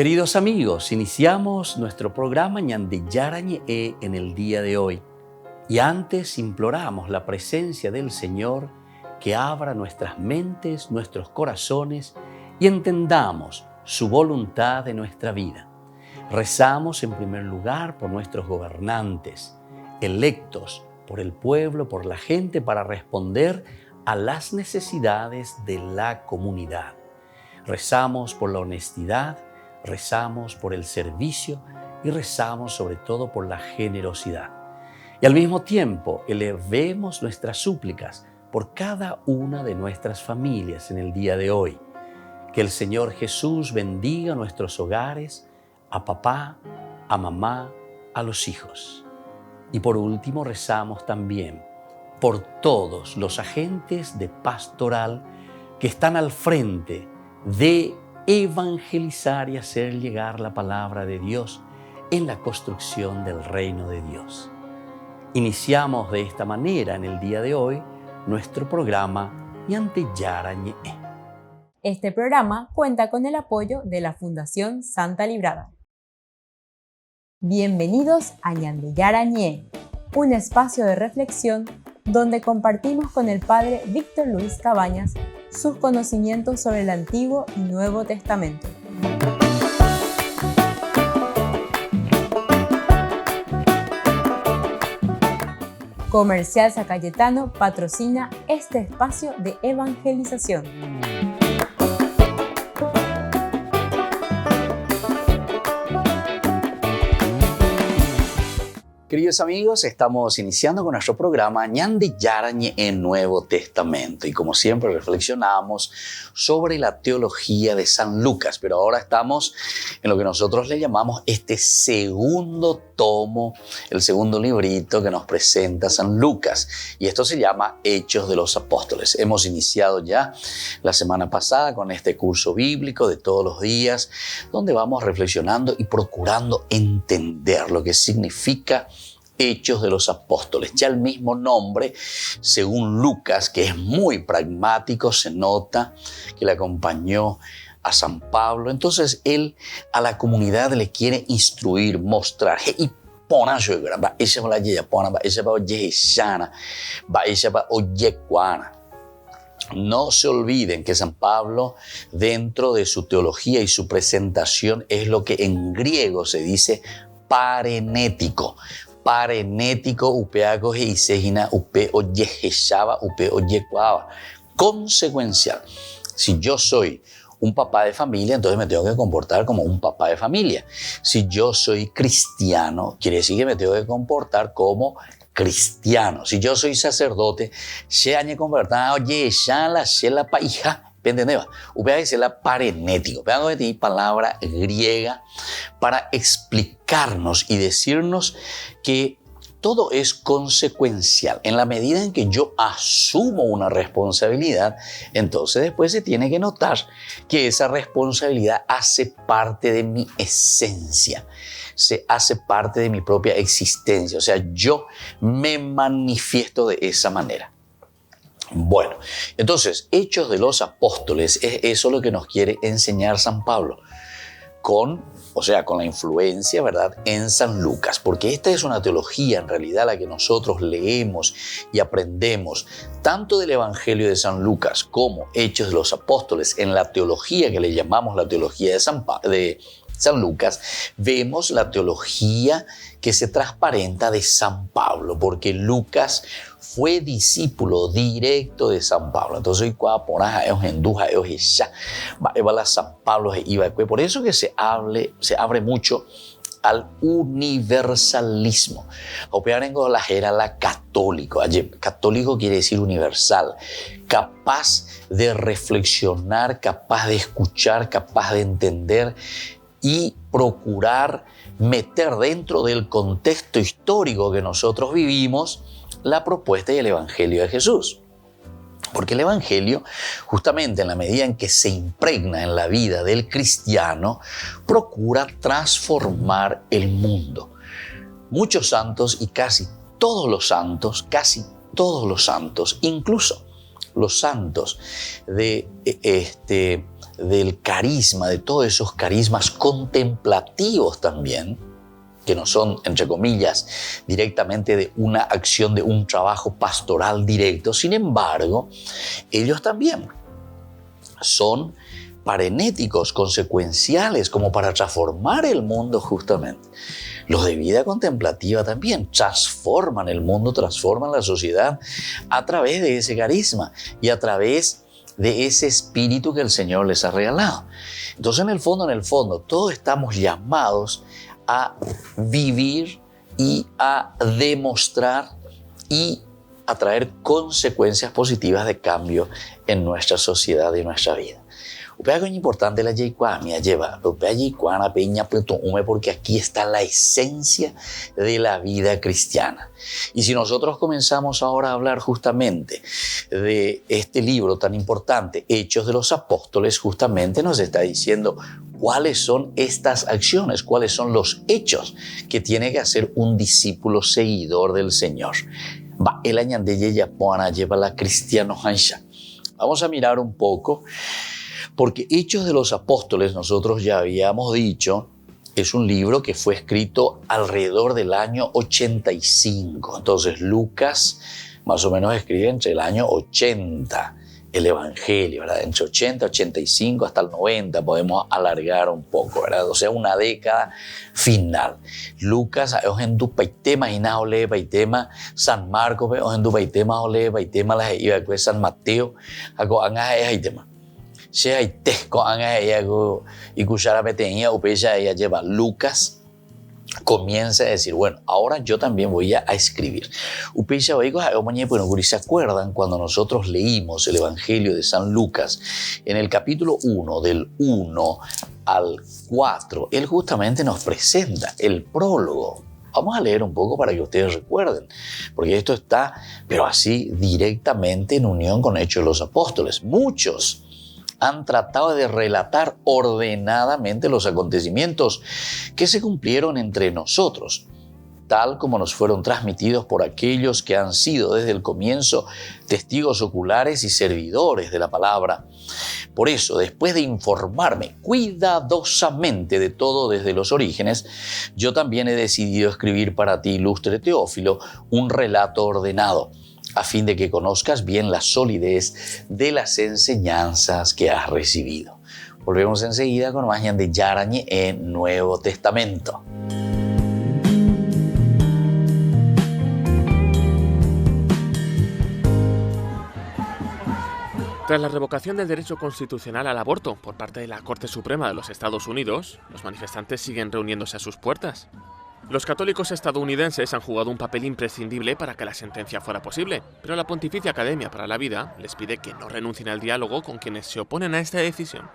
Queridos amigos, iniciamos nuestro programa Ñande Yarañe en el día de hoy. Y antes imploramos la presencia del Señor que abra nuestras mentes, nuestros corazones y entendamos su voluntad de nuestra vida. Rezamos en primer lugar por nuestros gobernantes, electos por el pueblo, por la gente, para responder a las necesidades de la comunidad. Rezamos por la honestidad, rezamos por el servicio y rezamos sobre todo por la generosidad. Y al mismo tiempo elevemos nuestras súplicas por cada una de nuestras familias en el día de hoy. Que el Señor Jesús bendiga nuestros hogares, a papá, a mamá, a los hijos. Y por último rezamos también por todos los agentes de pastoral que están al frente de evangelizar y hacer llegar la palabra de Dios en la construcción del reino de Dios. Iniciamos de esta manera en el día de hoy nuestro programa Ñande Yarañe. Este programa cuenta con el apoyo de la Fundación Santa Librada. Bienvenidos a Ñande Yarañe, un espacio de reflexión donde compartimos con el Padre Víctor Luis Cabañas sus conocimientos sobre el Antiguo y Nuevo Testamento. Comercial San Cayetano patrocina este espacio de evangelización. Queridos amigos, estamos iniciando con nuestro programa Ñande Yarañe en Nuevo Testamento y como siempre reflexionamos sobre la teología de San Lucas, pero ahora estamos en lo que nosotros le llamamos este segundo tomo, el segundo librito que nos presenta San Lucas, y esto se llama Hechos de los Apóstoles. Hemos iniciado ya la semana pasada con este curso bíblico de todos los días, donde vamos reflexionando y procurando entender lo que significa Hechos de los Apóstoles. Ya el mismo nombre, según Lucas, que es muy pragmático, se nota que le acompañó a San Pablo. Entonces él a la comunidad le quiere instruir, mostrar. No se olviden que San Pablo, dentro de su teología y su presentación, es lo que en griego se dice parenético. Parenético, upeago y segina, upe oyejeshaba, upe oyecuaba. Consecuencial. Si yo soy un papá de familia, entonces me tengo que comportar como un papá de familia. Si yo soy cristiano, quiere decir que me tengo que comportar como cristiano. Si yo soy sacerdote, se añe convertado, oye, ya la paija. ¿Entendés? Upeago es la parenético. Upeago es palabra griega para explicarnos y decirnos que todo es consecuencial. En la medida en que yo asumo una responsabilidad, entonces después se tiene que notar que esa responsabilidad hace parte de mi esencia, se hace parte de mi propia existencia. O sea, yo me manifiesto de esa manera. Bueno, entonces, Hechos de los Apóstoles, es eso lo que nos quiere enseñar San Pablo, con la influencia, ¿verdad?, en San Lucas, porque esta es una teología en realidad la que nosotros leemos y aprendemos tanto del Evangelio de San Lucas como Hechos de los Apóstoles. En la teología que le llamamos la teología de San Lucas, vemos la teología que se transparenta de San Pablo, porque Lucas fue discípulo directo de San Pablo. Entonces, San Pablo iba. Por eso que se abre mucho al universalismo. Era la católico. Católico quiere decir universal, capaz de reflexionar, capaz de escuchar, capaz de entender y procurar meter dentro del contexto histórico que nosotros vivimos la propuesta y el Evangelio de Jesús. Porque el Evangelio, justamente en la medida en que se impregna en la vida del cristiano, procura transformar el mundo. Muchos santos y casi todos los santos, incluso los santos del carisma, de todos esos carismas contemplativos también, que no son, entre comillas, directamente de una acción, de un trabajo pastoral directo. Sin embargo, ellos también son parenéticos, consecuenciales, como para transformar el mundo justamente. Los de vida contemplativa también transforman el mundo, transforman la sociedad a través de ese carisma y a través de ese espíritu que el Señor les ha regalado. Entonces, en el fondo, todos estamos llamados a vivir y a demostrar y a traer consecuencias positivas de cambio en nuestra sociedad y en nuestra vida. Es importante la Yeicuamia lleva, porque aquí está la esencia de la vida cristiana. Y si nosotros comenzamos ahora a hablar justamente de este libro tan importante, Hechos de los Apóstoles, justamente nos está diciendo cuáles son estas acciones, cuáles son los hechos que tiene que hacer un discípulo seguidor del Señor. El añandeye yapona lleva la cristiano hansha. Vamos a mirar un poco. Porque Hechos de los Apóstoles, nosotros ya habíamos dicho, es un libro que fue escrito alrededor del año 85. Entonces Lucas más o menos escribe entre el año 80 el Evangelio, ¿verdad? Entre 80, 85 hasta el 90 podemos alargar un poco, ¿verdad? O sea, una década final. Lucas, en tu paitema, ole paitema, San Marcos, en tu paitema, ole paitema, las iba a San Mateo, hago anga paitema. Si hay tesco anga ella y cuchara petenía upeya ella lleva. Lucas comienza a decir, bueno, ahora yo también voy a escribir. Upeya oigo a ¿se acuerdan cuando nosotros leímos el Evangelio de San Lucas en el capítulo 1, del 1 al 4? Él justamente nos presenta el prólogo. Vamos a leer un poco para que ustedes recuerden, porque esto está, pero así directamente en unión con Hechos de los Apóstoles. Muchos han tratado de relatar ordenadamente los acontecimientos que se cumplieron entre nosotros, tal como nos fueron transmitidos por aquellos que han sido desde el comienzo testigos oculares y servidores de la palabra. Por eso, después de informarme cuidadosamente de todo desde los orígenes, yo también he decidido escribir para ti, ilustre Teófilo, un relato ordenado, a fin de que conozcas bien la solidez de las enseñanzas que has recibido. Volvemos enseguida con más de Yarañe en Nuevo Testamento. Tras la revocación del derecho constitucional al aborto por parte de la Corte Suprema de los Estados Unidos, los manifestantes siguen reuniéndose a sus puertas. Los católicos estadounidenses han jugado un papel imprescindible para que la sentencia fuera posible, pero la Pontificia Academia para la Vida les pide que no renuncien al diálogo con quienes se oponen a esta decisión.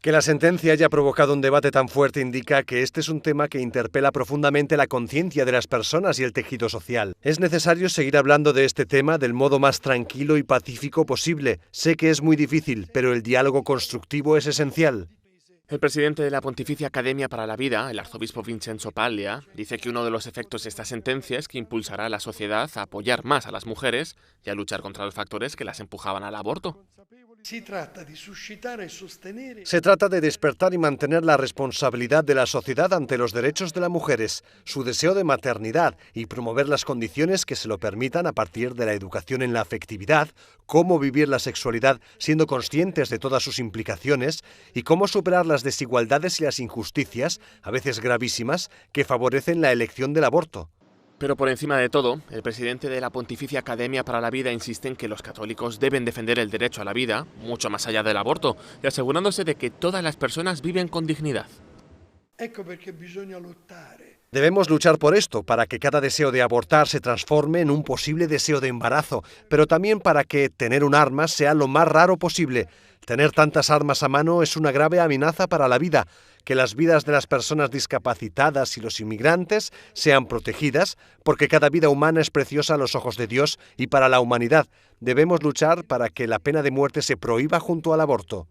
Que la sentencia haya provocado un debate tan fuerte indica que este es un tema que interpela profundamente la conciencia de las personas y el tejido social. Es necesario seguir hablando de este tema del modo más tranquilo y pacífico posible. Sé que es muy difícil, pero el diálogo constructivo es esencial. El presidente de la Pontificia Academia para la Vida, el arzobispo Vincenzo Paglia, dice que uno de los efectos de esta sentencia es que impulsará a la sociedad a apoyar más a las mujeres y a luchar contra los factores que las empujaban al aborto. Se trata de despertar y mantener la responsabilidad de la sociedad ante los derechos de las mujeres, su deseo de maternidad y promover las condiciones que se lo permitan a partir de la educación en la afectividad, cómo vivir la sexualidad siendo conscientes de todas sus implicaciones y cómo superar las desigualdades y las injusticias, a veces gravísimas, que favorecen la elección del aborto. Pero por encima de todo, el presidente de la Pontificia Academia para la Vida insiste en que los católicos deben defender el derecho a la vida, mucho más allá del aborto, y asegurándose de que todas las personas viven con dignidad. Debemos luchar por esto, para que cada deseo de abortar se transforme en un posible deseo de embarazo, pero también para que tener un arma sea lo más raro posible. Tener tantas armas a mano es una grave amenaza para la vida. Que las vidas de las personas discapacitadas y los inmigrantes sean protegidas, porque cada vida humana es preciosa a los ojos de Dios y para la humanidad. Debemos luchar para que la pena de muerte se prohíba junto al aborto.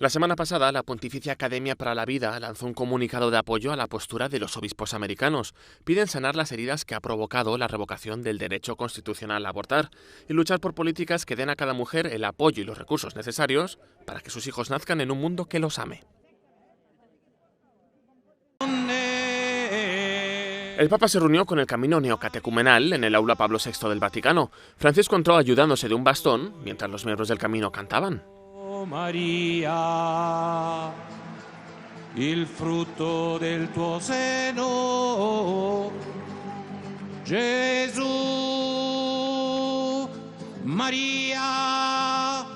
La semana pasada, la Pontificia Academia para la Vida lanzó un comunicado de apoyo a la postura de los obispos americanos. Piden sanar las heridas que ha provocado la revocación del derecho constitucional a abortar y luchar por políticas que den a cada mujer el apoyo y los recursos necesarios para que sus hijos nazcan en un mundo que los ame. El Papa se reunió con el camino neocatecumenal en el aula Pablo VI del Vaticano. Francisco entró ayudándose de un bastón mientras los miembros del camino cantaban. María, il frutto del tuo seno, Gesù, María,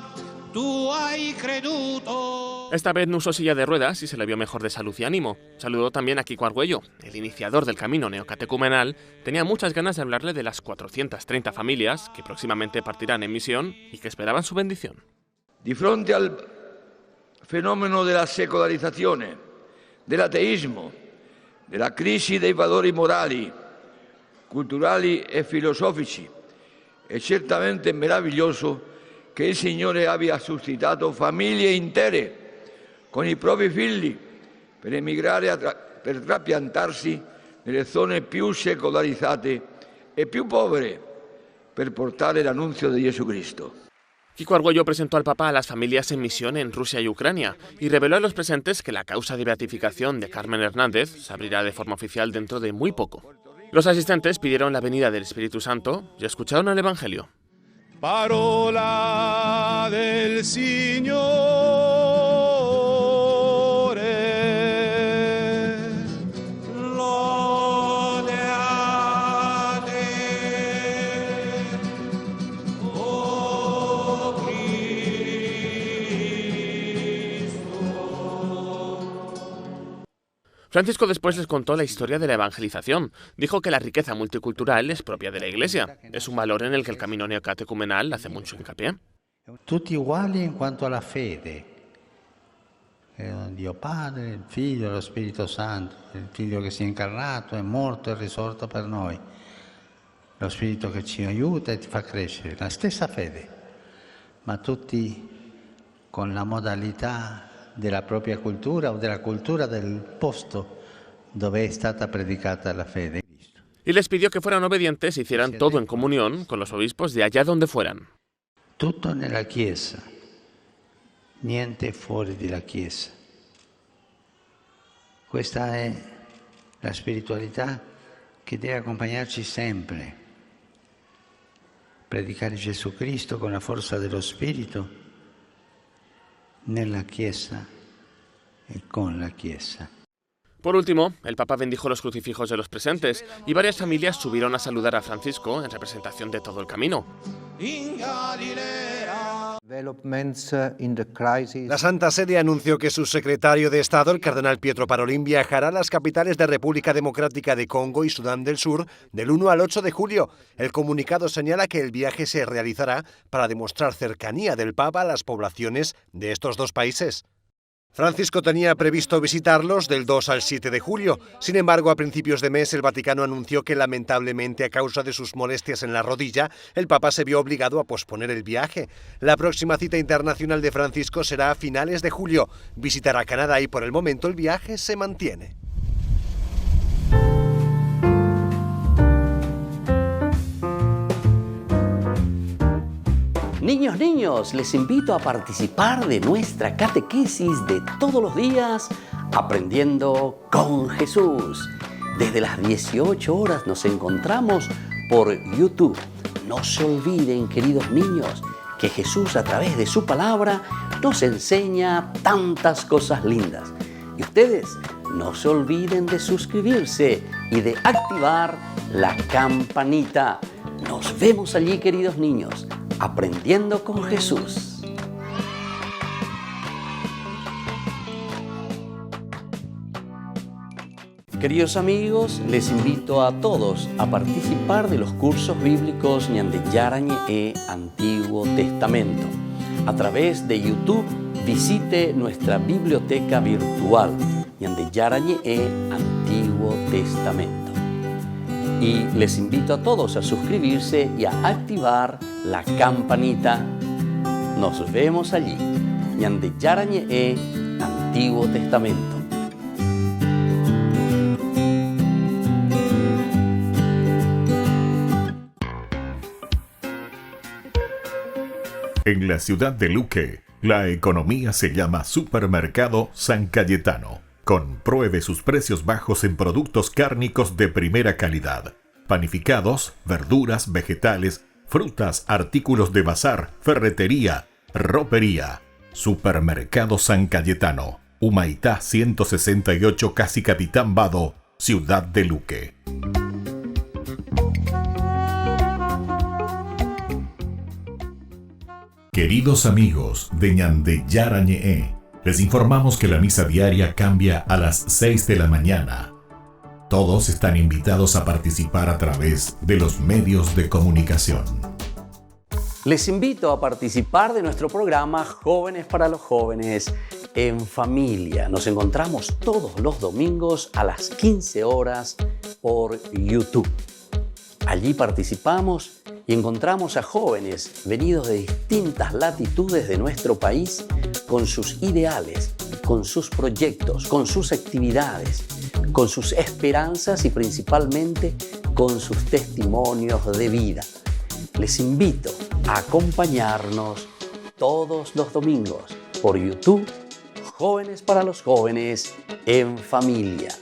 tú hai creduto. Esta vez no usó silla de ruedas y se le vio mejor de salud y ánimo. Saludó también a Kiko Argüello, el iniciador del camino neocatecumenal. Tenía muchas ganas de hablarle de las 430 familias que próximamente partirán en misión y que esperaban su bendición. Di fronte al fenomeno della secolarizzazione, dell'ateismo, della crisi dei valori morali, culturali e filosofici, è certamente meraviglioso che il Signore abbia suscitato famiglie intere con i propri figli per emigrare per trapiantarsi nelle zone più secolarizzate e più povere per portare l'annunzio di Gesù Cristo. Kiko Argüello presentó al Papa a las familias en misión en Rusia y Ucrania y reveló a los presentes que la causa de beatificación de Carmen Hernández se abrirá de forma oficial dentro de muy poco. Los asistentes pidieron la venida del Espíritu Santo y escucharon el Evangelio. Parola del Signore, lode a te, oh Cristo. Francisco después les contó la historia de la evangelización. Dijo que la riqueza multicultural es propia de la Iglesia. Es un valor en el que el camino neocatecumenal hace mucho hincapié. Tutti uguali in quanto alla fede. Dio Padre, il Figlio e lo Spirito Santo, il Figlio che si è incarnato, è morto e risorto per noi. Lo Spirito che ci aiuta e ti fa crescere. La stessa fede, ma tutti con la modalità della propria cultura o della cultura del posto dove è stata predicata la fede. Y les pidió que fueran obedientes e hicieran todo en comunión con los obispos de allá donde fueran. Tutto nella Chiesa, niente fuori della Chiesa. Questa è la spiritualità che deve accompagnarci sempre. Predicare Gesù Cristo con la forza dello Spirito nella Chiesa e con la Chiesa. Por último, el Papa bendijo los crucifijos de los presentes y varias familias subieron a saludar a Francisco en representación de todo el camino. La Santa Sede anunció que su secretario de Estado, el cardenal Pietro Parolin, viajará a las capitales de República Democrática de Congo y Sudán del Sur del 1 al 8 de julio. El comunicado señala que el viaje se realizará para demostrar cercanía del Papa a las poblaciones de estos dos países. Francisco tenía previsto visitarlos del 2 al 7 de julio. Sin embargo, a principios de mes, el Vaticano anunció que lamentablemente a causa de sus molestias en la rodilla, el Papa se vio obligado a posponer el viaje. La próxima cita internacional de Francisco será a finales de julio. Visitará Canadá y por el momento el viaje se mantiene. Niños, les invito a participar de nuestra catequesis de todos los días, Aprendiendo con Jesús. Desde las 18 horas nos encontramos por YouTube. No se olviden, queridos niños, que Jesús a través de su palabra nos enseña tantas cosas lindas. Y ustedes no se olviden de suscribirse y de activar la campanita. Nos vemos allí, queridos niños. Aprendiendo con Jesús. Queridos amigos, les invito a todos a participar de los cursos bíblicos Ñande Yarañe e Antiguo Testamento. A través de YouTube, visite nuestra biblioteca virtual Ñande Yarañe e Antiguo Testamento. Y les invito a todos a suscribirse y a activar la campanita. Nos vemos allí. ñande yarañe Antiguo Testamento. En la ciudad de Luque, la economía se llama Supermercado San Cayetano. Compruebe sus precios bajos en productos cárnicos de primera calidad. Panificados, verduras, vegetales, frutas, artículos de bazar, ferretería, ropería. Supermercado San Cayetano, Humaitá 168, Casi Capitán Vado, ciudad de Luque. Queridos amigos de ñande yarañe, les informamos que la misa diaria cambia a las 6 de la mañana. Todos están invitados a participar a través de los medios de comunicación. Les invito a participar de nuestro programa Jóvenes para los Jóvenes en Familia. Nos encontramos todos los domingos a las 15 horas por YouTube. Allí participamos y encontramos a jóvenes venidos de distintas latitudes de nuestro país con sus ideales, con sus proyectos, con sus actividades, con sus esperanzas y principalmente con sus testimonios de vida. Les invito a acompañarnos todos los domingos por YouTube, Jóvenes para los Jóvenes en Familia.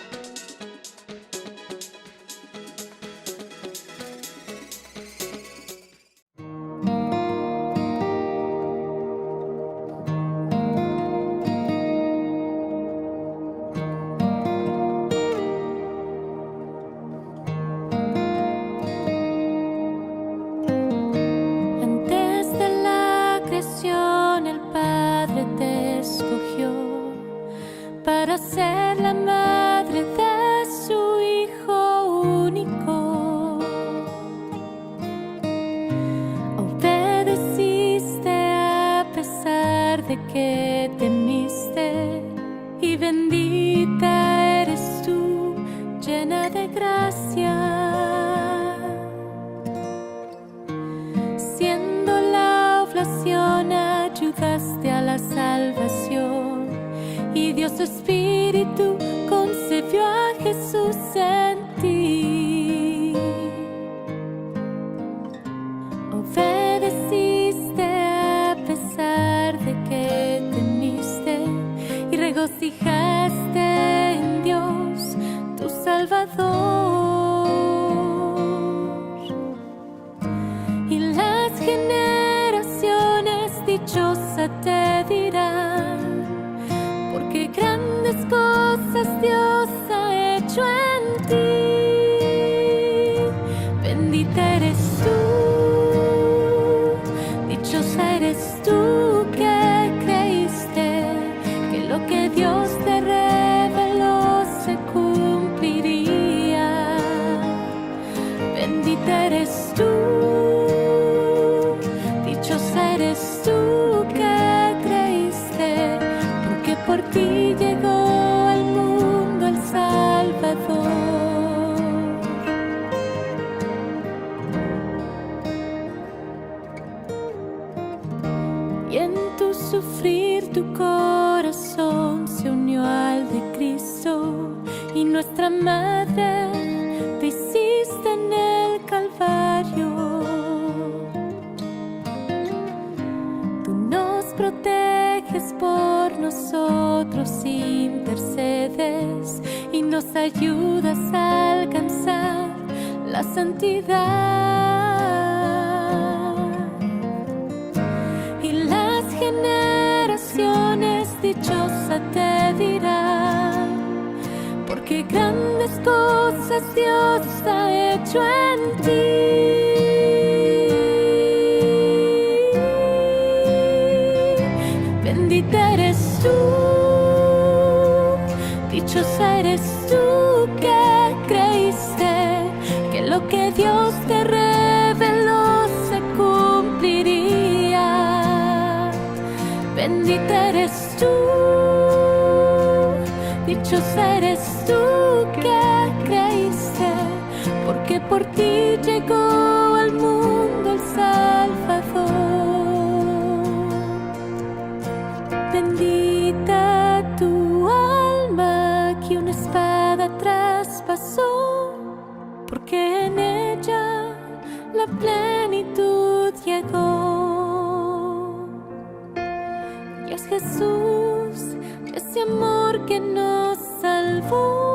amor que nos salvó.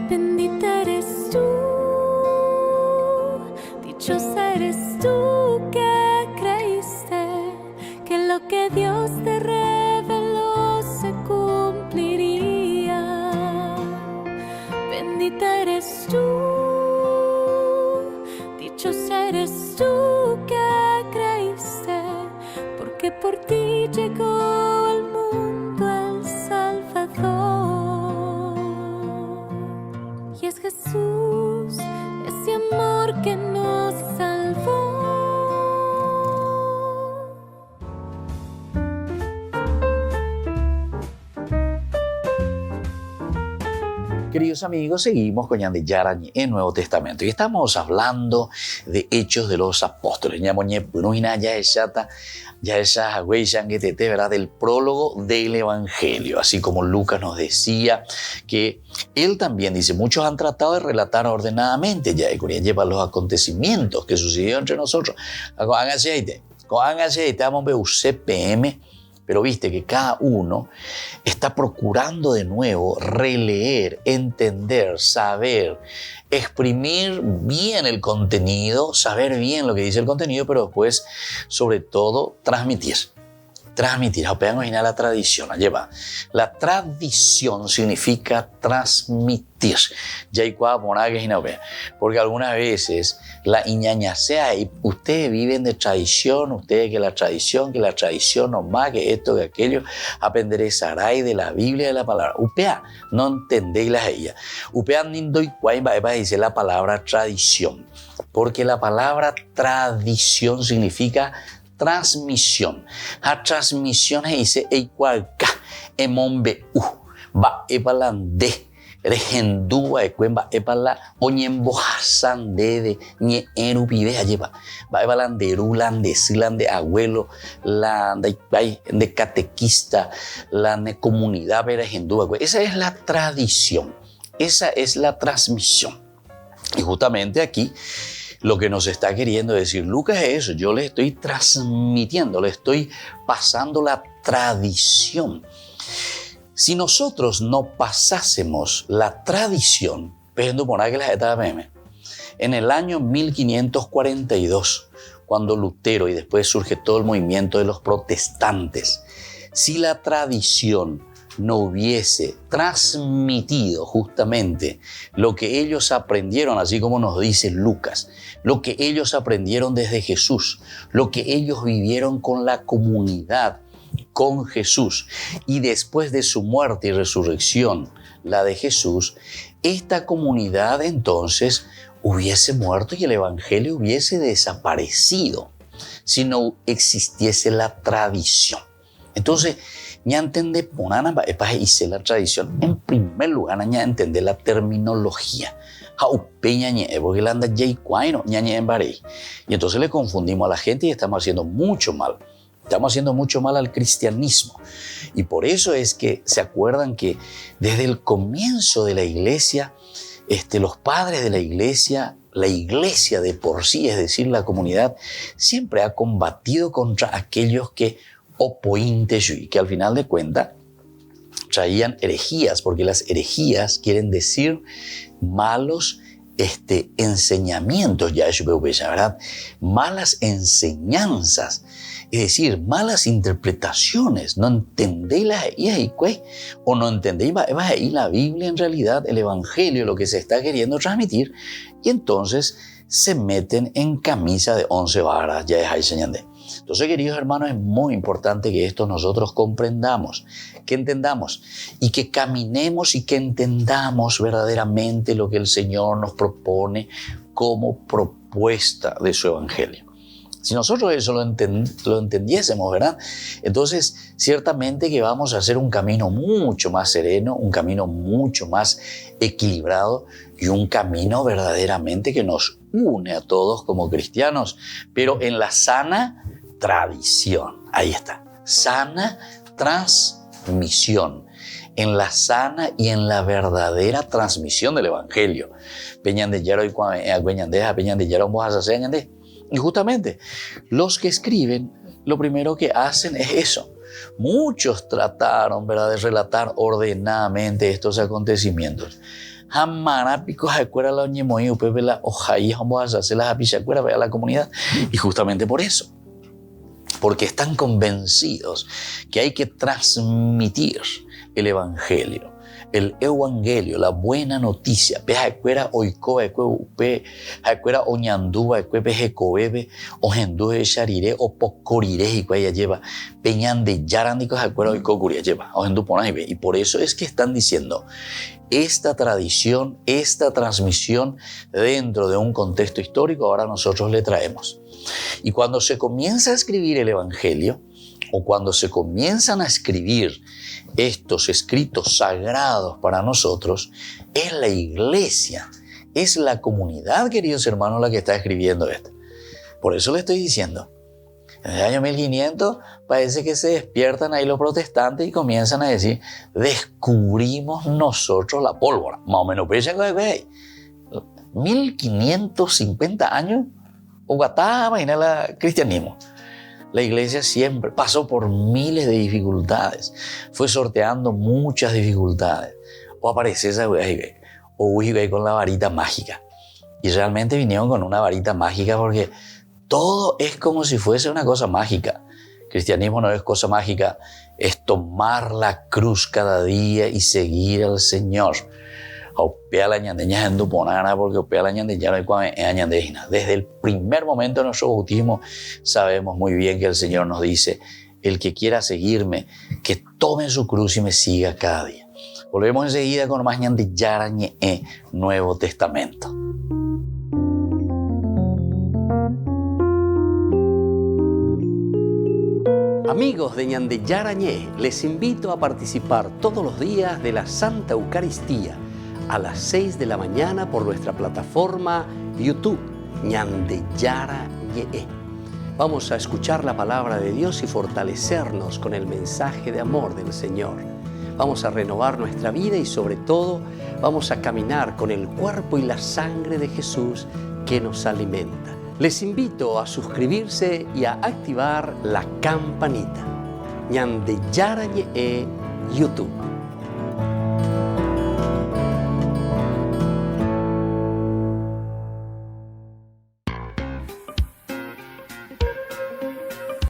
Bendita eres tú, dichosa eres tú que creíste que lo que Dios te reveló se cumpliría. Bendita eres tú, dichosa eres tú que creíste, porque por ti llegó al mundo el Salvador. Y es Jesús, ese amor que nos salvó. Queridos amigos, seguimos con Ñande Yarañe en Nuevo Testamento y estamos hablando de Hechos de los Apóstoles. Ya esa ¿verdad? Del prólogo del Evangelio, así como Lucas nos decía que él también dice, muchos han tratado de relatar ordenadamente, ya lleva los acontecimientos que sucedieron entre nosotros. Háganse, vamos a ver UCPM. Pero viste que cada uno está procurando de nuevo releer, entender, saber, exprimir bien el contenido, saber bien lo que dice el contenido, pero después, sobre todo, transmitir. Apenas la tradición. Lleva. La tradición significa transmitir. Porque algunas veces la iñañasea y ustedes viven de tradición, ustedes que la tradición nomás, que esto, que aquello, aprenderé saray de la Biblia, de la palabra. Upea, no entendéis las ella. Upea nindo y cuaimba dice la palabra tradición. Porque la palabra tradición significa transmisión. La transmisión dice eikualka emombe va epalande regendúa ecuemba epala oñembojasan de ñe erupide lleva va epalanderu lande silande abuelo la de catequista la de comunidad regendúa. Esa es la tradición, esa es la transmisión. Y justamente aquí lo que nos está queriendo decir Lucas es eso, yo le estoy transmitiendo, le estoy pasando la tradición. Si nosotros no pasásemos la tradición, en el año 1542, cuando Lutero y después surge todo el movimiento de los protestantes, si la tradición no hubiese transmitido justamente lo que ellos aprendieron, así como nos dice Lucas, lo que ellos aprendieron desde Jesús, lo que ellos vivieron con la comunidad, con Jesús, y después de su muerte y resurrección, la de Jesús, esta comunidad entonces hubiese muerto y el Evangelio hubiese desaparecido si no existiese la tradición. Entonces, ya entender hice la tradición. En primer lugar, ya entender la terminología. Y entonces le confundimos a la gente y estamos haciendo mucho mal. Estamos haciendo mucho mal al cristianismo. Y por eso es que se acuerdan que desde el comienzo de la iglesia, los padres de la iglesia de por sí, es decir, la comunidad, siempre ha combatido contra aquellos que que al final de cuentas traían herejías, porque las herejías quieren decir malos enseñamientos, ¿verdad? Malas enseñanzas, es decir, malas interpretaciones. No entendéis las o no entendéis la Biblia, en realidad, el Evangelio, lo que se está queriendo transmitir, y entonces se meten en camisa de 11 varas, ya dejáis señalé. Entonces, queridos hermanos, es muy importante que esto nosotros comprendamos, que entendamos y que caminemos y que entendamos verdaderamente lo que el Señor nos propone como propuesta de su Evangelio. Si nosotros eso lo entendiésemos, ¿verdad? Entonces, ciertamente que vamos a hacer un camino mucho más sereno, un camino mucho más equilibrado y un camino verdaderamente que nos une a todos como cristianos, pero en la sana tradición. Ahí está. Sana transmisión. En la sana y en la verdadera transmisión del Evangelio. Y justamente los que escriben lo primero que hacen es eso. Muchos trataron, ¿verdad?, de relatar ordenadamente estos acontecimientos. A la comunidad. Y justamente por eso, porque están convencidos que hay que transmitir el Evangelio, la buena noticia. Y por eso es que están diciendo, esta tradición, esta transmisión dentro de un contexto histórico, ahora nosotros le traemos. Y cuando se comienza a escribir el Evangelio, o cuando se comienzan a escribir estos escritos sagrados para nosotros, es la iglesia, es la comunidad, queridos hermanos, la que está escribiendo esto. Por eso le estoy diciendo, en el año 1500 parece que se despiertan ahí los protestantes y comienzan a decir, descubrimos nosotros la pólvora. Más o menos, 1550 años, imagina el cristianismo. La iglesia siempre pasó por miles de dificultades, fue sorteando muchas dificultades. O aparece esa o con la varita mágica. Y realmente vinieron con una varita mágica porque todo es como si fuese una cosa mágica. El cristianismo no es cosa mágica, es tomar la cruz cada día y seguir al Señor. Desde el primer momento de nuestro bautismo sabemos muy bien que el Señor nos dice, el que quiera seguirme, que tome su cruz y me siga cada día. Volvemos enseguida con más Ñandeyara Nuevo Testamento. Amigos de Ñandeyara, les invito a participar todos los días de la Santa Eucaristía a las 6 de la mañana por nuestra plataforma YouTube, Ñandeyara. Vamos a escuchar la palabra de Dios y fortalecernos con el mensaje de amor del Señor. Vamos a renovar nuestra vida y sobre todo vamos a caminar con el cuerpo y la sangre de Jesús que nos alimenta. Les invito a suscribirse y a activar la campanita. Ñandeyara YouTube.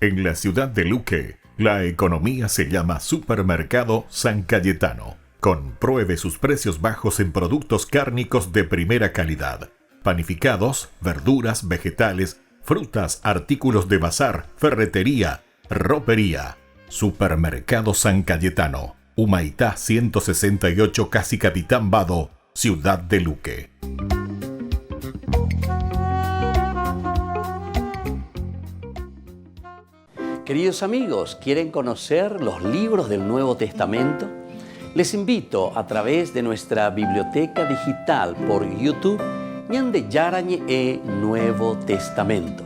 En la ciudad de Luque, la economía se llama Supermercado San Cayetano. Compruebe sus precios bajos en productos cárnicos de primera calidad. Panificados, verduras, vegetales, frutas, artículos de bazar, ferretería, ropería. Supermercado San Cayetano, Humaitá 168, Casi Capitán Vado, ciudad de Luque. Queridos amigos, ¿quieren conocer los libros del Nuevo Testamento? Les invito a través de nuestra biblioteca digital por YouTube, Ñandeyara Nuevo Testamento.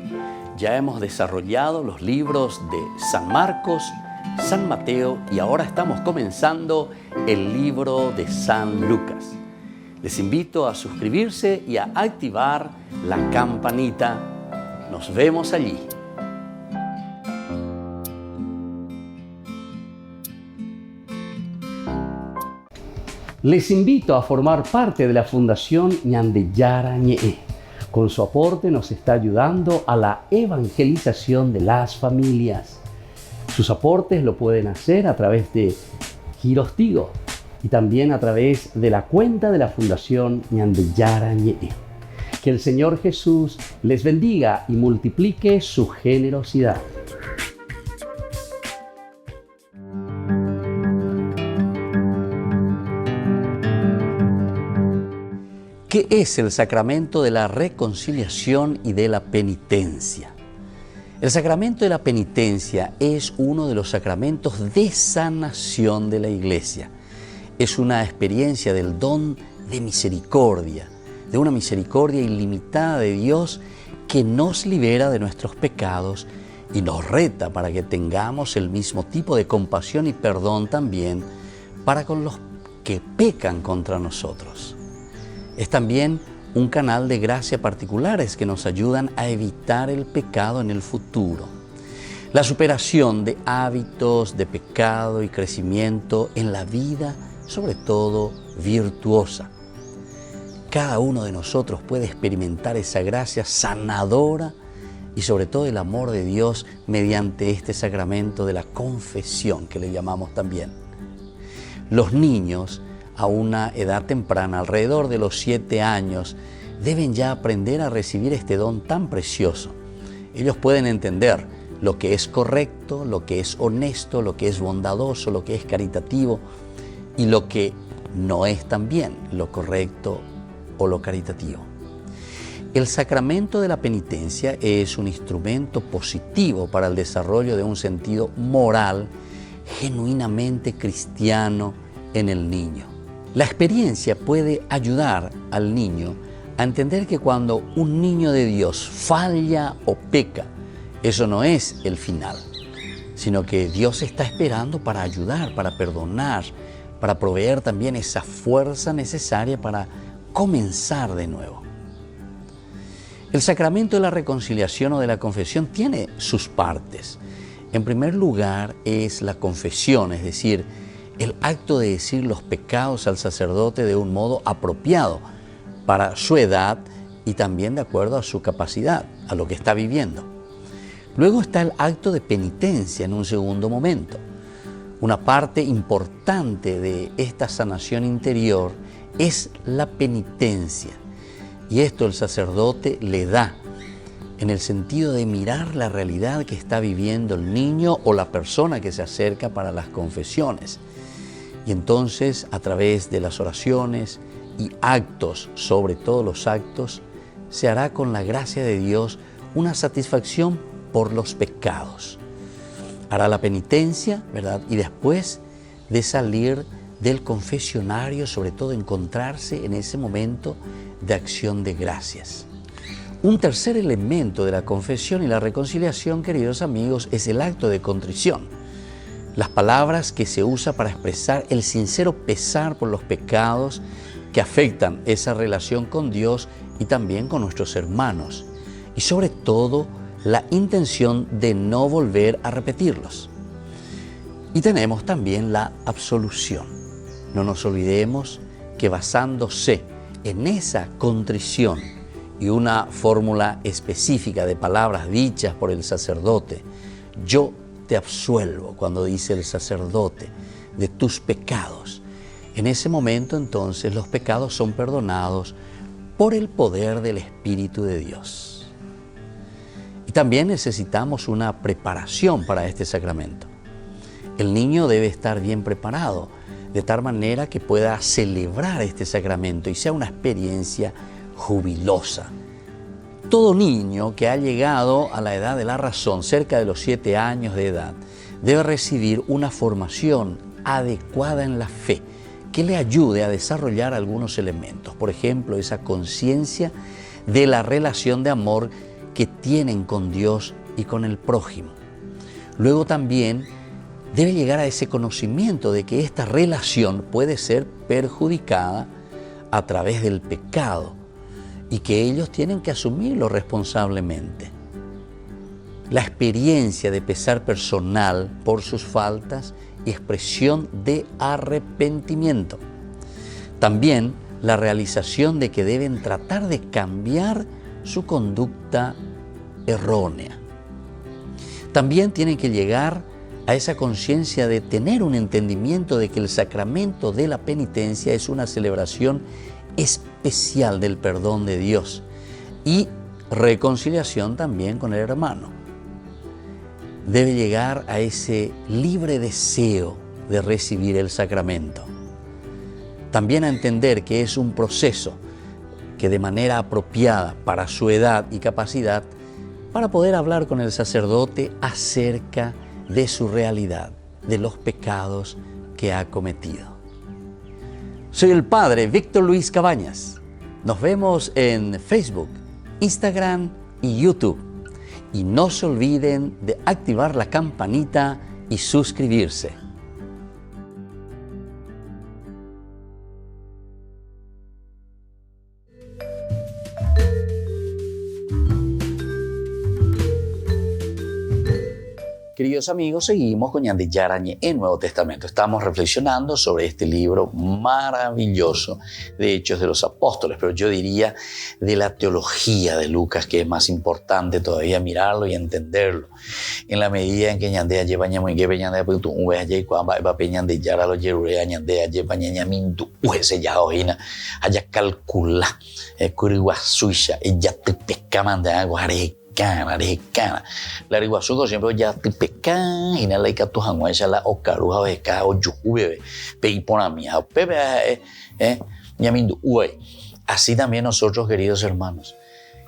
Ya hemos desarrollado los libros de San Marcos, San Mateo y ahora estamos comenzando el libro de San Lucas. Les invito a suscribirse y a activar la campanita. Nos vemos allí. Les invito a formar parte de la Fundación Ñandeyara. Con su aporte nos está ayudando a la evangelización de las familias. Sus aportes lo pueden hacer a través de Giros Tigo y también a través de la cuenta de la Fundación Ñandeyara. Que el Señor Jesús les bendiga y multiplique su generosidad. ¿Qué es el sacramento de la reconciliación y de la penitencia? El sacramento de la penitencia es uno de los sacramentos de sanación de la Iglesia. Es una experiencia del don de misericordia, de una misericordia ilimitada de Dios que nos libera de nuestros pecados y nos reta para que tengamos el mismo tipo de compasión y perdón también para con los que pecan contra nosotros. Es también un canal de gracia particulares que nos ayudan a evitar el pecado en el futuro. La superación de hábitos de pecado y crecimiento en la vida, sobre todo virtuosa. Cada uno de nosotros puede experimentar esa gracia sanadora y sobre todo el amor de Dios mediante este sacramento de la confesión, que le llamamos también. Los niños a una edad temprana, alrededor de los 7 años, deben ya aprender a recibir este don tan precioso. Ellos pueden entender lo que es correcto, lo que es honesto, lo que es bondadoso, lo que es caritativo y lo que no es también lo correcto o lo caritativo. El sacramento de la penitencia es un instrumento positivo para el desarrollo de un sentido moral genuinamente cristiano en el niño. La experiencia puede ayudar al niño a entender que cuando un niño de Dios falla o peca, eso no es el final, sino que Dios está esperando para ayudar, para perdonar, para proveer también esa fuerza necesaria para comenzar de nuevo. El sacramento de la reconciliación o de la confesión tiene sus partes. En primer lugar es la confesión, es decir, el acto de decir los pecados al sacerdote de un modo apropiado para su edad y también de acuerdo a su capacidad, a lo que está viviendo. Luego está el acto de penitencia en un segundo momento. Una parte importante de esta sanación interior es la penitencia. Y esto el sacerdote le da en el sentido de mirar la realidad que está viviendo el niño o la persona que se acerca para las confesiones. Y entonces, a través de las oraciones y actos, sobre todo los actos, se hará con la gracia de Dios una satisfacción por los pecados. Hará la penitencia, ¿verdad? Y después de salir del confesionario, sobre todo encontrarse en ese momento de acción de gracias. Un tercer elemento de la confesión y la reconciliación, queridos amigos, es el acto de contrición. Las palabras que se usa para expresar el sincero pesar por los pecados que afectan esa relación con Dios y también con nuestros hermanos. Y sobre todo, la intención de no volver a repetirlos. Y tenemos también la absolución. No nos olvidemos que basándose en esa contrición y una fórmula específica de palabras dichas por el sacerdote, yo te absuelvo, cuando dice el sacerdote, de tus pecados. En ese momento entonces los pecados son perdonados por el poder del Espíritu de Dios. Y también necesitamos una preparación para este sacramento. El niño debe estar bien preparado, de tal manera que pueda celebrar este sacramento y sea una experiencia jubilosa. Todo niño que ha llegado a la edad de la razón, cerca de los 7 años de edad, debe recibir una formación adecuada en la fe que le ayude a desarrollar algunos elementos. Por ejemplo, esa conciencia de la relación de amor que tienen con Dios y con el prójimo. Luego también debe llegar a ese conocimiento de que esta relación puede ser perjudicada a través del pecado y que ellos tienen que asumirlo responsablemente. La experiencia de pesar personal por sus faltas y expresión de arrepentimiento. También la realización de que deben tratar de cambiar su conducta errónea. También tienen que llegar a esa conciencia de tener un entendimiento de que el sacramento de la penitencia es una celebración especial del perdón de Dios y reconciliación también con el hermano. Debe llegar a ese libre deseo de recibir el sacramento. También a entender que es un proceso que de manera apropiada para su edad y capacidad, para poder hablar con el sacerdote acerca de su realidad, de los pecados que ha cometido. Soy el Padre Víctor Luis Cabañas. Nos vemos en Facebook, Instagram y YouTube. Y no se olviden de activar la campanita y suscribirse. Queridos amigos, seguimos con Ñande Yarañé en Nuevo Testamento. Estamos reflexionando sobre este libro maravilloso de Hechos de los Apóstoles, pero yo diría de la teología de Lucas, que es más importante todavía mirarlo y entenderlo. En la medida en que Ñande lleva Ñamuingue, Ñande Putu, Ueya y Cuamba, Eva Ñande Yara, lo Yerurea, Ñande lleva Ñamindu, Uese Yahoina, haya calcula, Curiguasuisha, y ya te pescaman de agua, Cana. La riguasuco siempre ya te pecan y no la ica tu hanguesa la ocaruja beca o yuhube peipona mía pepe yamindu uey. Así también nosotros, queridos hermanos,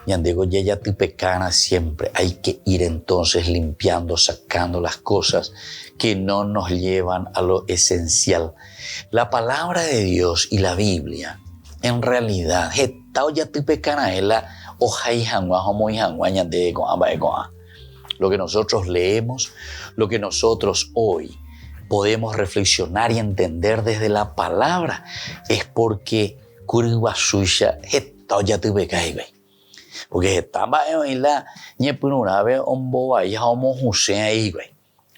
yandego ya te pecana siempre. Hay que ir entonces limpiando, sacando las cosas que no nos llevan a lo esencial. La palabra de Dios y la Biblia, en realidad, ya te pecana es la lo que nosotros leemos, lo que nosotros hoy podemos reflexionar y entender desde la palabra es porque porque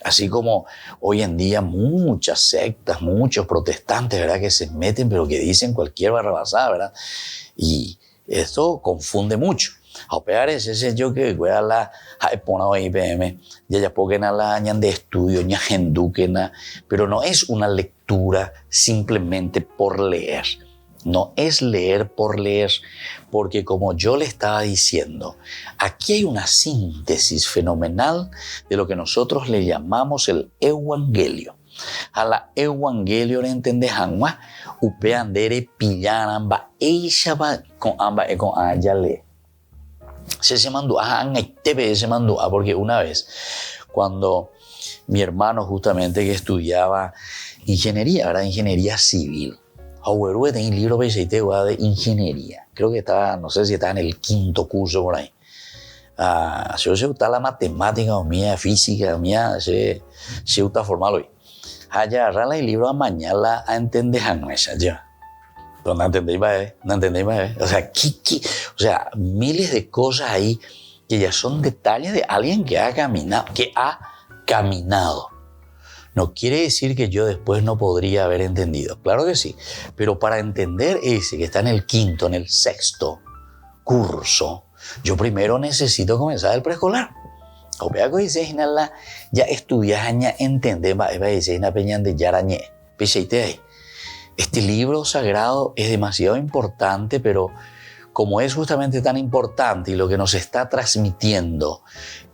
así como hoy en día muchas sectas, muchos protestantes, ¿verdad?, que se meten pero que dicen cualquier barrabasada, ¿verdad? Y esto confunde mucho. A pegar ese yo que voy la jaipona o IPM, ya porque na la ñan de estudio, ña genduquena, pero no es una lectura simplemente por leer. No es leer por leer, porque como yo le estaba diciendo, aquí hay una síntesis fenomenal de lo que nosotros le llamamos el evangelio. A la evangelio le entendés hanwa upeandere pillaramba eishaba con amba con ayale se mandó a se mandó porque una vez cuando mi hermano justamente que estudiaba ingeniería, ¿verdad?, ingeniería civil, ahora tenía un libro de ingeniería, creo que estaba, no sé si estaba en el 5º curso por ahí. Yo sé usar la matemática mía, física mía, se usa formal hoy. Allá agarrar el libro a mañana a entender esa ya. Pero no entendéis más, O sea, miles de cosas ahí que ya son detalles de alguien que ha caminado. No quiere decir que yo después no podría haber entendido. Claro que sí. Pero para entender ese que está en el 5º, en el 6º curso, yo primero necesito comenzar el preescolar. Ya estudias, entender, Ñande Yarañé. Este libro sagrado es demasiado importante, pero como es justamente tan importante y lo que nos está transmitiendo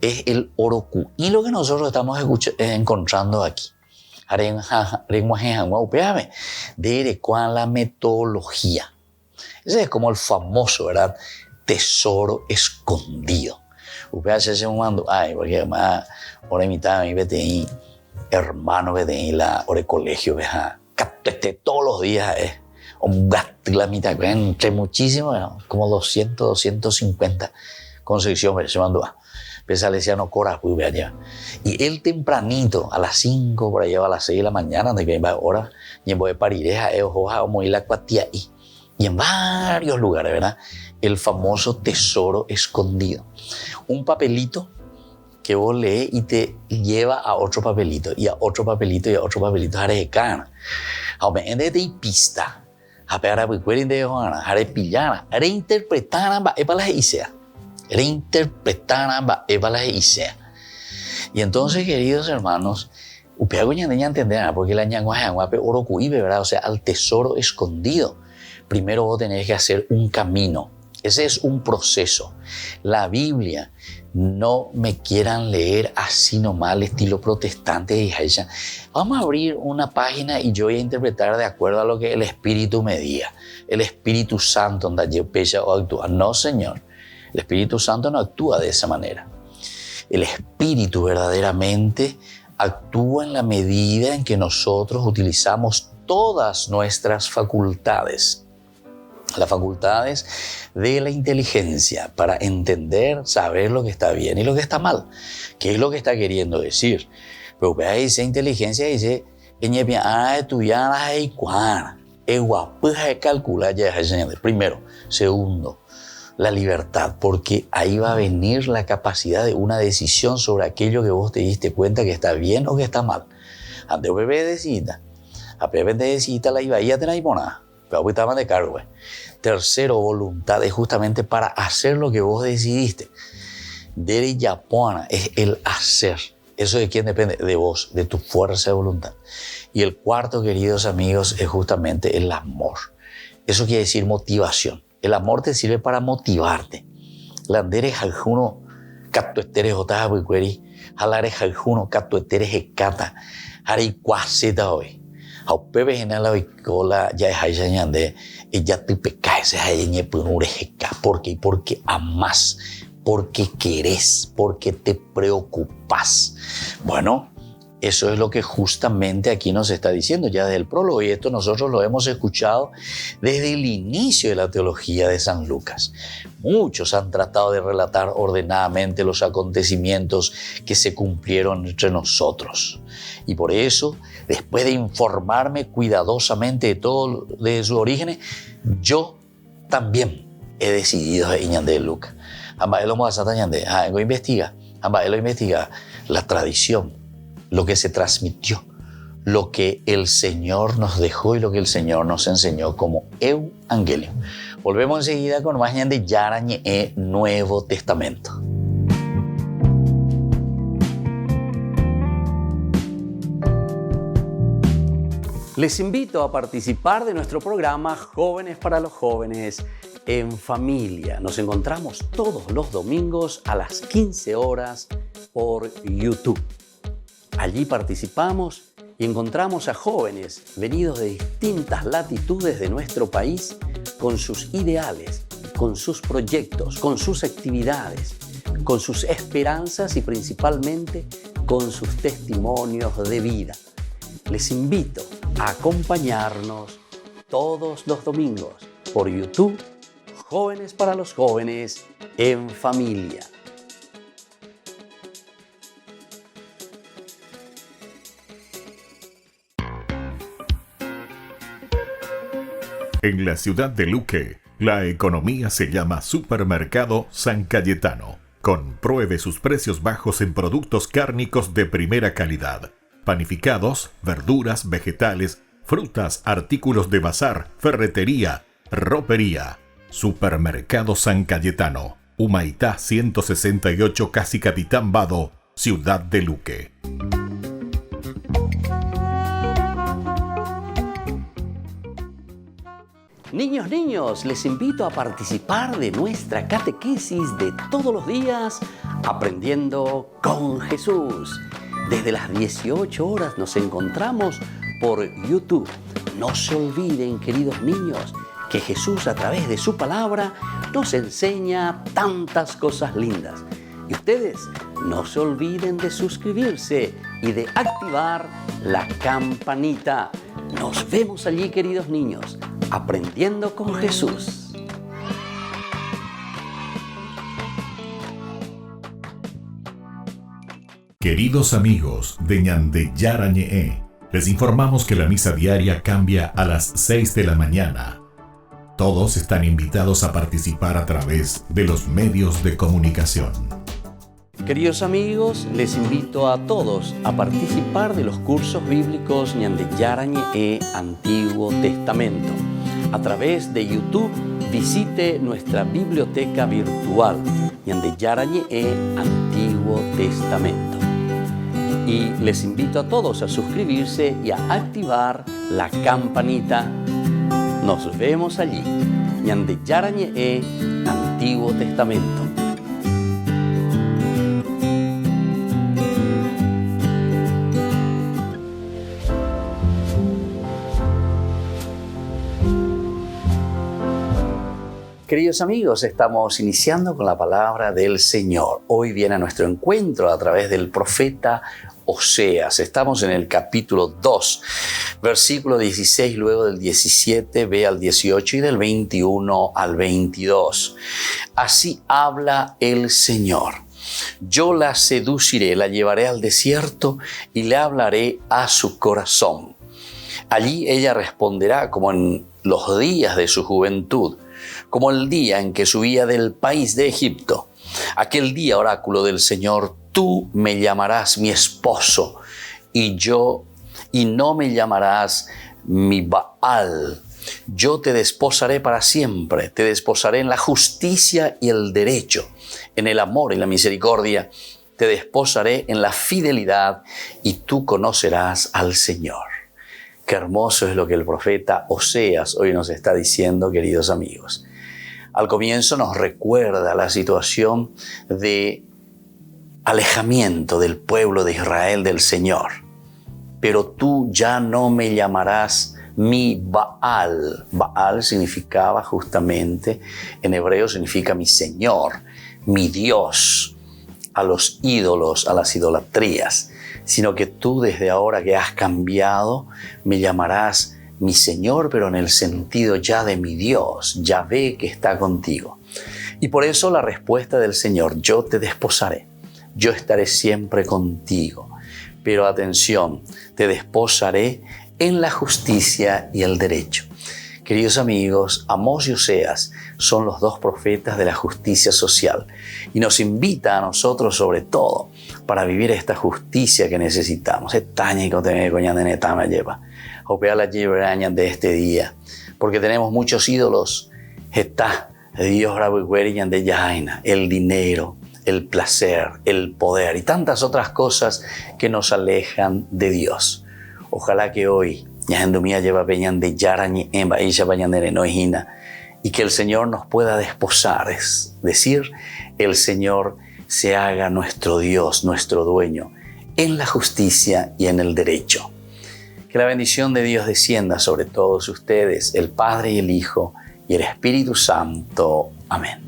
es el oroku y lo que nosotros estamos encontrando aquí. De la metodología. Ese es como el famoso, ¿verdad?, tesoro escondido. Ese mando, porque además, ahora mitad de mi BTI, hermano BTI, la hora de colegio, todos los días un gasto la mitad, entre muchísimo, como 200, 250 concepción, se mandó a Pesalesiano Cora, y él tempranito, a las 5, por allá, a las 6 de la mañana, donde que va ahora, y en Boe Parireja, y en varios lugares, ¿verdad?, el famoso tesoro escondido. Un papelito que vos lees y te lleva a otro papelito, y a otro papelito, y a otro papelito, haré pista, y entonces, queridos hermanos, porque la ¿verdad?, o sea, al tesoro escondido. Primero vos tenés que hacer un camino. Ese es un proceso. La Biblia, no me quieran leer así nomás al estilo protestante y Haisha. Vamos a abrir una página y yo voy a interpretar de acuerdo a lo que el Espíritu me diga. El Espíritu Santo donde yo pesa o actúa. No, Señor. El Espíritu Santo no actúa de esa manera. El Espíritu verdaderamente actúa en la medida en que nosotros utilizamos todas nuestras facultades. Las facultades de la inteligencia para entender, saber lo que está bien y lo que está mal. ¿Qué es lo que está queriendo decir? Pero dice inteligencia, dice calcular ya. Primero. Segundo, la libertad, porque ahí va a venir la capacidad de una decisión sobre aquello que vos te diste cuenta que está bien o que está mal. Ante bebé decida, a bebé decida la iba a tener nada, pero estaba de cargo. Tercero, voluntad es justamente para hacer lo que vos decidiste. Dere yapona es el hacer. ¿Eso de quién depende? De vos, de tu fuerza de voluntad. Y el cuarto, queridos amigos, es justamente el amor. Eso quiere decir motivación. El amor te sirve para motivarte. Landere jaljuno catueteres otaja buicueri, jalare jaljuno catueteres ecata, hari cuaceta hoy. Au pepe genala bicola ya es hayañande, ella te peca ese hayañe punure jeca. ¿Por qué? Porque amás, porque querés, porque te preocupas. Bueno, eso es lo que justamente aquí nos está diciendo ya desde el prólogo, y esto nosotros lo hemos escuchado desde el inicio de la teología de San Lucas. Muchos han tratado de relatar ordenadamente los acontecimientos que se cumplieron entre nosotros. Y por eso, después de informarme cuidadosamente de todo de sus orígenes, yo también he decidido en Ñande Lucas. Ambas lo vamos a Ñande, investiga la tradición, lo que se transmitió, lo que el Señor nos dejó y lo que el Señor nos enseñó como Evangelio. Volvemos enseguida con más de Yarañe Nuevo Testamento. Les invito a participar de nuestro programa Jóvenes para los Jóvenes en Familia. Nos encontramos todos los domingos a las 15 horas por YouTube. Allí participamos y encontramos a jóvenes venidos de distintas latitudes de nuestro país con sus ideales, con sus proyectos, con sus actividades, con sus esperanzas y principalmente con sus testimonios de vida. Les invito a acompañarnos todos los domingos por YouTube, Jóvenes para los Jóvenes en Familia. En la ciudad de Luque, la economía se llama Supermercado San Cayetano. Compruebe sus precios bajos en productos cárnicos de primera calidad. Panificados, verduras, vegetales, frutas, artículos de bazar, ferretería, ropería. Supermercado San Cayetano, Humaitá 168, Casi Capitán Vado, ciudad de Luque. Niños, les invito a participar de nuestra catequesis de todos los días, Aprendiendo con Jesús. Desde las 18 horas nos encontramos por YouTube. No se olviden, queridos niños, que Jesús a través de su palabra nos enseña tantas cosas lindas. Y ustedes no se olviden de suscribirse y de activar la campanita. Nos vemos allí, queridos niños, aprendiendo con Jesús. Queridos amigos de Ñande Yarañe, les informamos que la misa diaria cambia a las 6 de la mañana. Todos están invitados a participar a través de los medios de comunicación. Queridos amigos, les invito a todos a participar de los cursos bíblicos Ñande Yarañe Antiguo Testamento. A través de YouTube, visite nuestra biblioteca virtual Ñande Yarañe Antiguo Testamento. Y les invito a todos a suscribirse y a activar la campanita. Nos vemos allí, Ñande Yarañe Antiguo Testamento. Queridos amigos, estamos iniciando con la palabra del Señor. Hoy viene a nuestro encuentro a través del profeta Oseas. Estamos en el capítulo 2, versículo 16, luego del 17, ve al 18 y del 21 al 22. Así habla el Señor. Yo la seduciré, la llevaré al desierto y le hablaré a su corazón. Allí ella responderá como en los días de su juventud. como el día en que subía del país de Egipto. Aquel día, oráculo del Señor, tú me llamarás mi esposo y no me llamarás mi Baal. Yo te desposaré para siempre, te desposaré en la justicia y el derecho, en el amor y la misericordia. Te desposaré en la fidelidad y tú conocerás al Señor. Qué hermoso es lo que el profeta Oseas hoy nos está diciendo, queridos amigos. Al comienzo nos recuerda la situación de alejamiento del pueblo de Israel del Señor. Pero tú ya no me llamarás mi Baal. Baal significaba justamente, en hebreo significa mi Señor, mi Dios, a los ídolos, a las idolatrías, sino que tú desde ahora que has cambiado, me llamarás mi Señor, pero en el sentido ya de mi Dios, Yahvé que está contigo. Y por eso la respuesta del Señor, yo te desposaré, yo estaré siempre contigo. Pero atención, te desposaré en la justicia y el derecho. Queridos amigos, Amós y Oseas son los dos profetas de la justicia social y nos invita a nosotros sobre todo para vivir esta justicia que necesitamos. De este día, porque tenemos muchos ídolos. El dinero, el placer, el poder y tantas otras cosas que nos alejan de Dios. Ojalá que hoy y que el Señor nos pueda desposar, es decir, el Señor se haga nuestro Dios, nuestro dueño, en la justicia y en el derecho. Que la bendición de Dios descienda sobre todos ustedes, el Padre y el Hijo y el Espíritu Santo. Amén.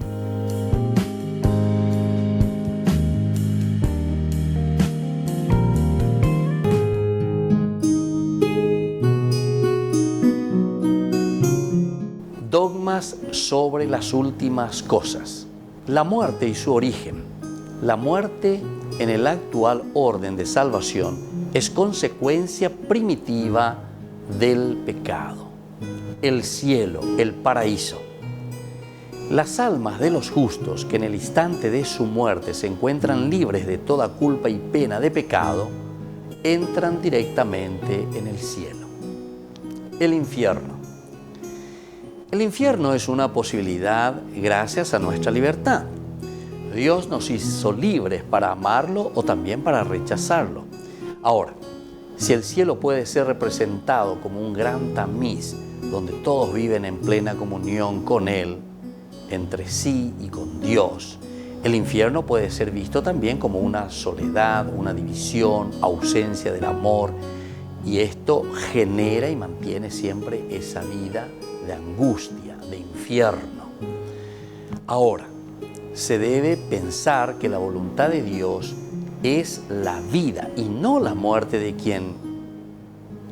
Dogmas sobre las últimas cosas. La muerte y su origen. La muerte en el actual orden de salvación es consecuencia primitiva del pecado. El cielo, el paraíso. Las almas de los justos que en el instante de su muerte se encuentran libres de toda culpa y pena de pecado, entran directamente en el cielo. El infierno. El infierno es una posibilidad gracias a nuestra libertad. Dios nos hizo libres para amarlo o también para rechazarlo. Ahora, si el cielo puede ser representado como un gran tamiz donde todos viven en plena comunión con Él, entre sí y con Dios, el infierno puede ser visto también como una soledad, una división, ausencia del amor, y esto genera y mantiene siempre esa vida de angustia, de infierno. Ahora, se debe pensar que la voluntad de Dios es la vida y no la muerte de quien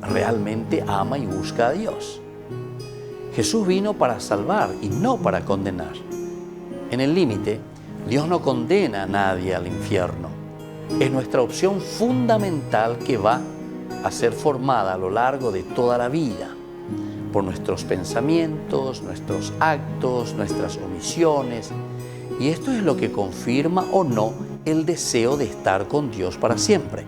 realmente ama y busca a Dios. Jesús vino para salvar y no para condenar. En el límite, Dios no condena a nadie al infierno. Es nuestra opción fundamental que va a ser formada a lo largo de toda la vida por nuestros pensamientos, nuestros actos, nuestras omisiones. Y esto es lo que confirma o no el deseo de estar con Dios para siempre.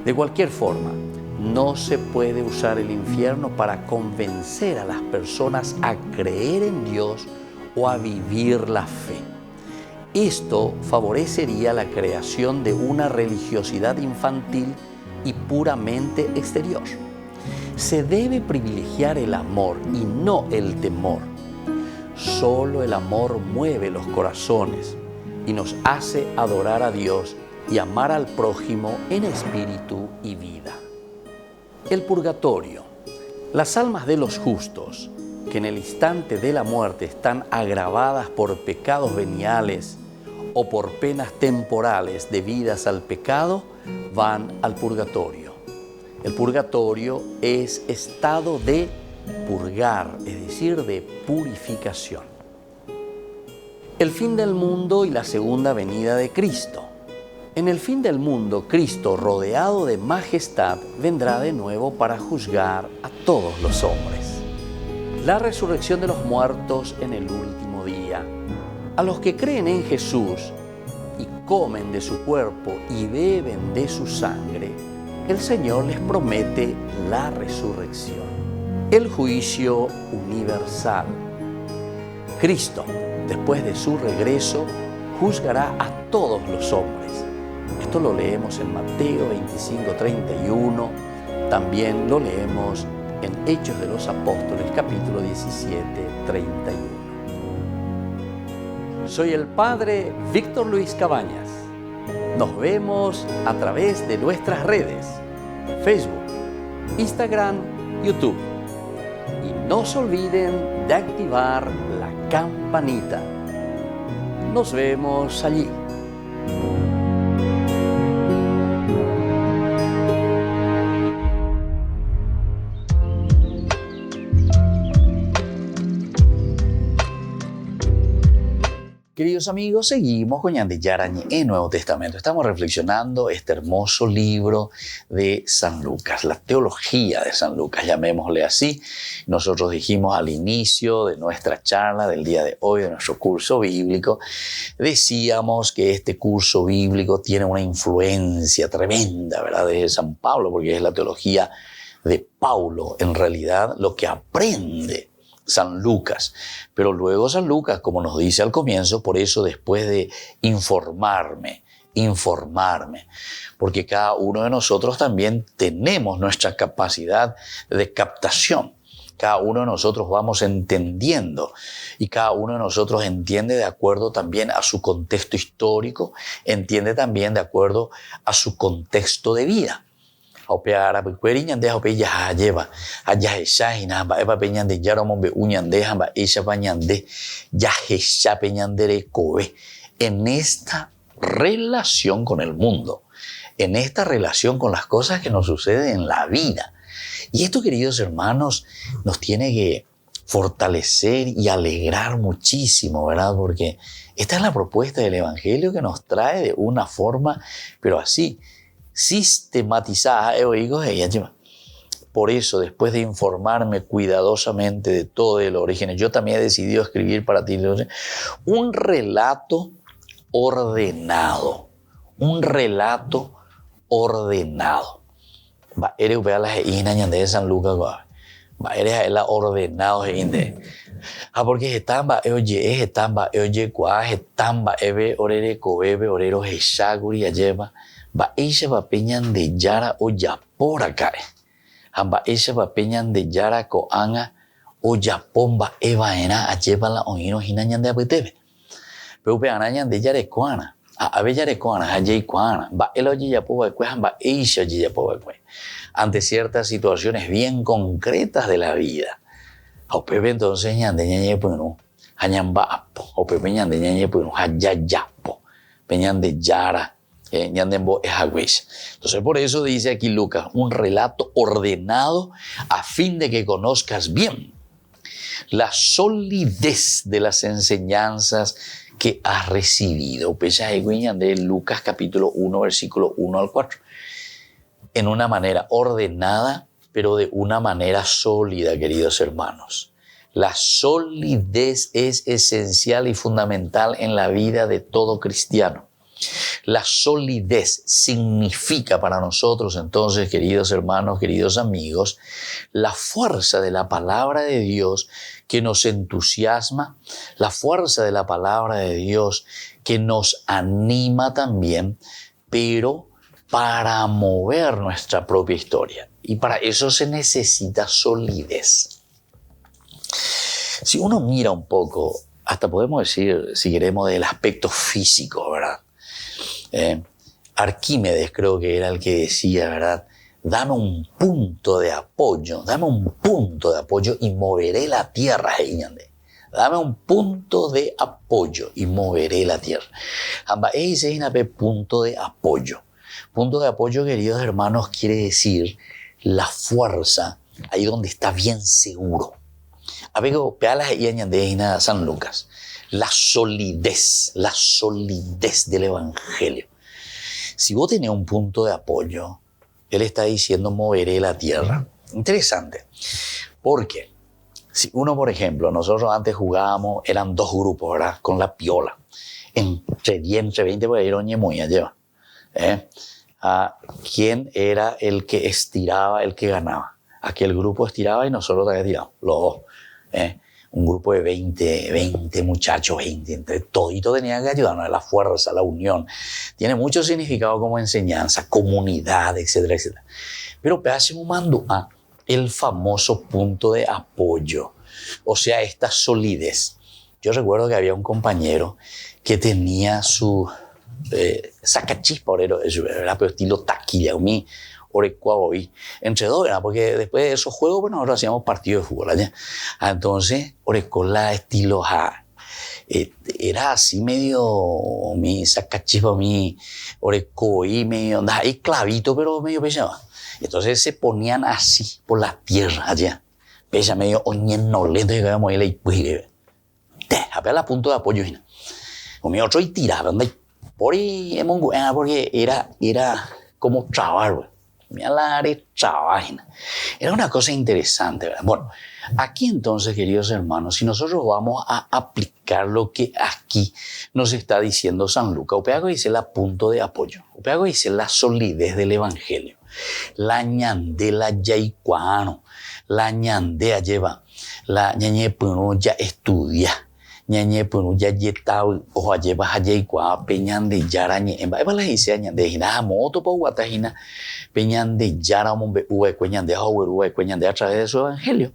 De cualquier forma, no se puede usar el infierno para convencer a las personas a creer en Dios o a vivir la fe. Esto favorecería la creación de una religiosidad infantil y puramente exterior. Se debe privilegiar el amor y no el temor. Solo el amor mueve los corazones y nos hace adorar a Dios y amar al prójimo en espíritu y vida. El purgatorio. Las almas de los justos, que en el instante de la muerte están agravadas por pecados veniales o por penas temporales debidas al pecado, van al purgatorio. El purgatorio es estado de purgar, es decir, de purificación. El fin del mundo y la segunda venida de Cristo. En el fin del mundo, Cristo, rodeado de majestad, vendrá de nuevo para juzgar a todos los hombres. la resurrección de los muertos en el último día. A los que creen en Jesús y comen de su cuerpo y beben de su sangre, el Señor les promete la resurrección. El juicio universal. Cristo, después de su regreso, juzgará a todos los hombres. Esto lo leemos en Mateo 25:31, también lo leemos en Hechos de los Apóstoles, capítulo 17:31. Soy el Padre Víctor Luis Cabañas. Nos vemos a través de nuestras redes, Facebook, Instagram, YouTube. Y no se olviden de activar la campanita. Nos vemos allí. Queridos amigos, seguimos con Ñande Yarañé en Nuevo Testamento. Estamos reflexionando este hermoso libro de San Lucas, la teología de San Lucas, llamémosle así. Nosotros dijimos al inicio de nuestra charla del día de hoy, de nuestro curso bíblico, decíamos que este curso bíblico tiene una influencia tremenda, ¿verdad?, de San Pablo, porque es la teología de Pablo, en realidad, lo que aprende San Lucas. Pero luego San Lucas, como nos dice al comienzo, por eso después de informarme, porque cada uno de nosotros también tenemos nuestra capacidad de captación. Cada uno de nosotros vamos entendiendo y cada uno de nosotros entiende de acuerdo también a su contexto histórico, entiende también de acuerdo a su contexto de vida. Opera pequeña de opella lleva allá esa va peñan de yarombe uñan de hamba ella bañan de ya esa peñan de coe en esta relación con el mundo, en esta relación con las cosas que nos suceden en la vida. Y esto, queridos hermanos, nos tiene que fortalecer y alegrar muchísimo, ¿verdad? Porque esta es la propuesta del Evangelio que nos trae de una forma, pero así, sistematizada. Por eso, después de informarme cuidadosamente de todo el origen, yo también he decidido escribir para ti un relato ordenado. Un relato ordenado. Eres las de San Lucas. Eres la ordenado. Porque estamba oye estamba oye cuá estamba eve orere coebe orero heshaguri lleva va ella va peñan de yara o yapor acá amba ella va peñan de yara coanga o yapomba eva ena lleva la oino hinañan de apetebe pero peanañan de yare coana a ver yare coana allí coana va el oye yapoba cue amba ella yapoba cue ante ciertas situaciones bien concretas de la vida. O pepe entonces ñande ñañe puno, hañamba apo, o pepe ñande ñañe puno, hayayapo, peñande yara, ñandembo es agüesh. Entonces por eso dice aquí Lucas, un relato ordenado a fin de que conozcas bien la solidez de las enseñanzas que has recibido. Pesa de Lucas capítulo 1, versículo 1 al 4. En una manera ordenada, pero de una manera sólida, queridos hermanos. La solidez es esencial y fundamental en la vida de todo cristiano. La solidez significa para nosotros, entonces, queridos hermanos, queridos amigos, la fuerza de la palabra de Dios que nos entusiasma, la fuerza de la palabra de Dios que nos anima también, pero para mover nuestra propia historia. Y para eso se necesita solidez. Si uno mira un poco, hasta podemos decir, si queremos, del aspecto físico, ¿verdad? Arquímedes creo que era el que decía, ¿verdad? Dame un punto de apoyo y moveré la tierra. Dame un punto de apoyo y moveré la tierra. Ese es un punto de apoyo. Punto de apoyo, queridos hermanos, quiere decir la fuerza, ahí donde está bien seguro. A ver, pealas y añade San Lucas. La solidez del Evangelio. Si vos tenés un punto de apoyo, él está diciendo moveré la tierra. Interesante. Porque Si uno, por ejemplo, nosotros antes jugábamos, eran 2 grupos, ¿verdad? Con la piola. Entre 10, entre 20, porque era ñemoya lleva. ¿Quién era el que estiraba, el que ganaba? Aquel grupo estiraba y nosotros también tiramos, los dos. Un grupo de 20 muchachos, 20, entre todito tenían que ayudarnos, la fuerza, la unión. Tiene mucho significado como enseñanza, comunidad, etcétera, etcétera. Pero hacemos mandua, el famoso punto de apoyo, o sea, esta solidez. Yo recuerdo que había un compañero que tenía su sacachispa, era pero estilo taquilla, hoy entre dos, ¿verdad? Porque después de esos juegos, bueno, nosotros hacíamos partidos de fútbol allá. Entonces, orecola estilo era así medio mi sacachispa, mi orecoí, medio ahí clavito, pero medio pesado. Entonces se ponían así por la tierra allá, pesa medio oñenolento, y quedamos ahí pues apenas a punto de apoyo, o mi otro y tiraba, por ahí porque era como trabar, güey. Era una cosa interesante, ¿verdad? Bueno, aquí entonces, queridos hermanos, si nosotros vamos a aplicar lo que aquí nos está diciendo San Lucas, Upeago dice el punto de apoyo, Upeago dice la solidez del evangelio, la ñande, la yaicuano, la ñandea lleva, la ñañe puno ya estudia, ñañe puno ya yetao, o lleva a yaicua, peñan de yarañe, en va la dice ñande, hina moto pa guatajina, peñan de yara, mombe uve, cueñan de hauer, uve, cueñan de a través de su evangelio.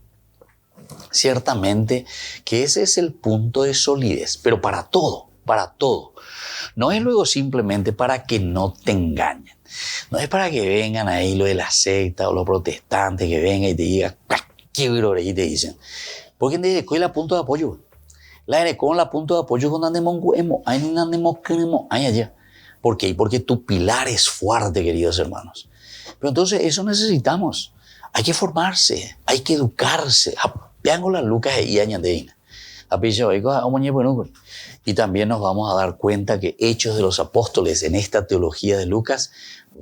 Ciertamente que ese es el punto de solidez, pero para todo. No es luego simplemente para que no te engañen. No es para que vengan ahí los de la secta o los protestantes que vengan y te digan, ¿qué virore? Y te dicen. Porque en el punto de apoyo. La con la punto de apoyo con andemos hay un andemos allá. ¿Por qué? Porque tu pilar es fuerte, queridos hermanos. Pero entonces eso necesitamos. Hay que formarse, hay que educarse. Vean las lucas y añadeina. Y también nos vamos a dar cuenta que Hechos de los Apóstoles en esta teología de Lucas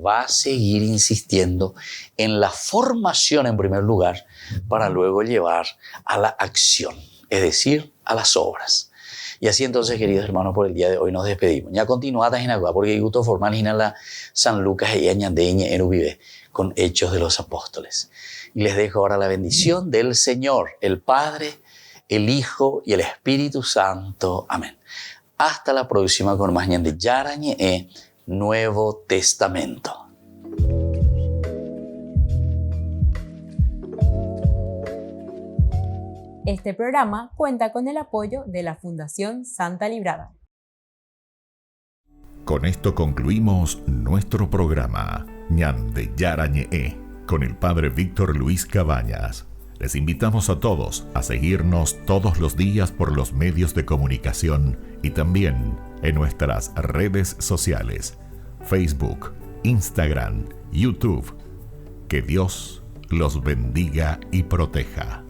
va a seguir insistiendo en la formación en primer lugar para luego llevar a la acción, es decir, a las obras. Y así entonces, queridos hermanos, por el día de hoy nos despedimos. Ya continuada en agua, porque gusto formal en la San Lucas y añadeña en Uvive con Hechos de los Apóstoles. Y les dejo ahora la bendición del Señor, el Padre, el Hijo y el Espíritu Santo. Amén. Hasta la próxima con más de Yarañe, Nuevo Testamento. Este programa cuenta con el apoyo de la Fundación Santa Librada. Con esto concluimos nuestro programa Ñande Yarañe con el Padre Víctor Luis Cabañas. Les invitamos a todos a seguirnos todos los días por los medios de comunicación y también en nuestras redes sociales, Facebook, Instagram, YouTube. Que Dios los bendiga y proteja.